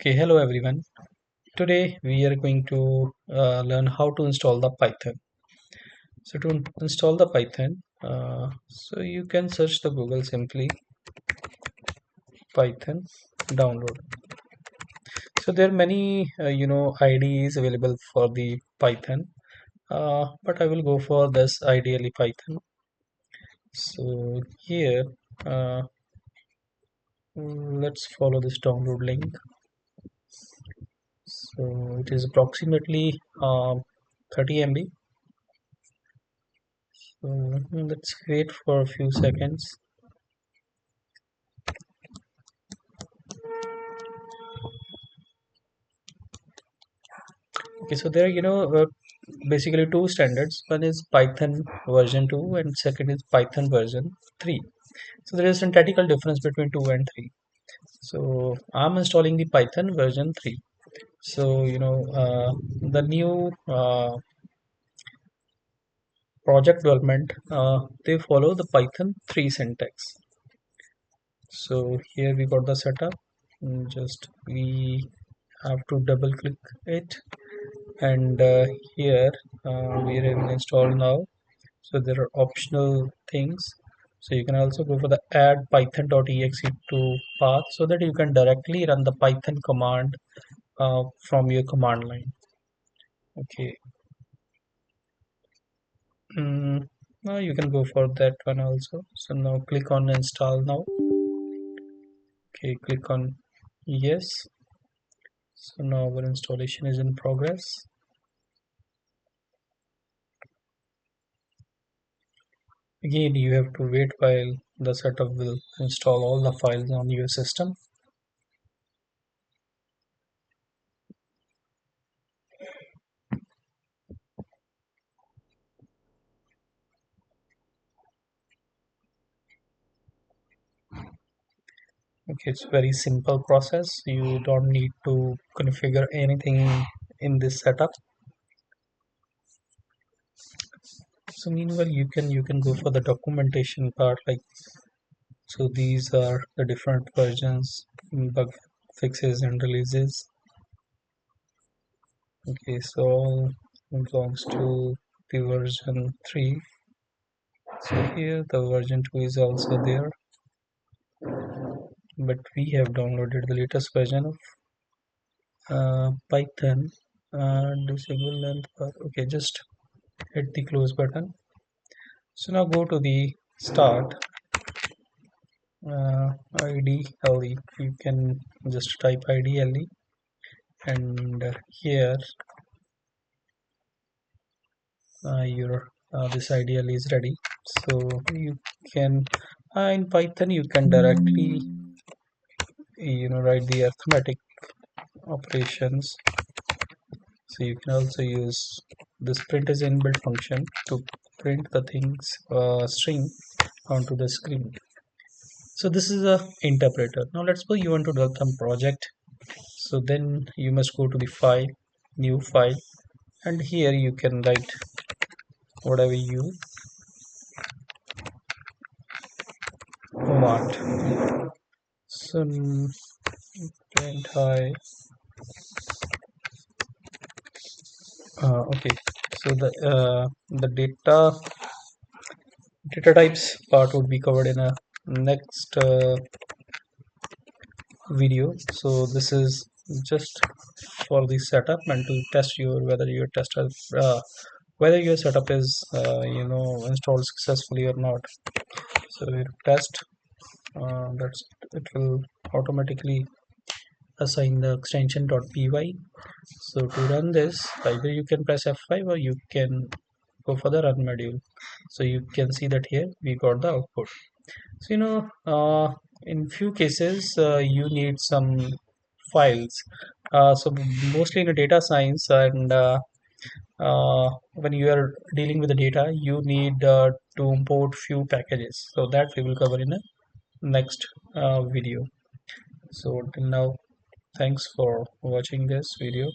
Okay, hello everyone. Today we are going to learn how to install the Python. So to install the Python, so you can search the Google simply Python download. So there are many IDEs available for the Python, but I will go for this ideally Python. So here, uh, let's follow this download link. So it is approximately 30 MB. So let's wait for a few seconds. Okay, so there are basically two standards. One is Python version 2 and second is Python version 3. So there is a syntactical difference between 2 and 3. So I'm installing the Python version 3. So the new project development, they follow the Python 3 syntax. So here we got the setup. Just we have to double click it, and here we are in install now. So there are optional things. So you can also go for the add python.exe to path so that you can directly run the Python command from your command line. Okay. Now you can go for that one also. So now click on install now. Okay, click on yes. So now our installation is in progress. Again, you have to wait while the setup will install all the files on your system. Okay, it's very simple process. You don't need to configure anything in this setup. So meanwhile, you can go for the documentation part. Like, so these are the different versions, bug fixes and releases. Okay, so all belongs to the version 3. So here the version 2 is also there, but we have downloaded the latest version of Python. Disable length bar. Okay, just hit the close button. So now go to the start IDLE. You can just type IDLE, and here your this IDLE is ready. So you can in Python you can directly write the arithmetic operations. So you can also use this print as inbuilt function to print the things string onto the screen. So this is a interpreter. Now let's suppose you want to develop some project. So then you must go to the file, new file, and here you can write whatever you want. So print hi. Okay. So the data types part would be covered in a next video. So this is just for the setup and to test your whether your setup is installed successfully or not. So we test that's it will automatically assign the extension .py. So to run this, either you can press F5 or you can go for the run module. So you can see that here we got the output. So in few cases you need some files. So mostly in a data science, and when you are dealing with the data, you need to import few packages. So that we will cover in a next video. So till now, thanks for watching this video.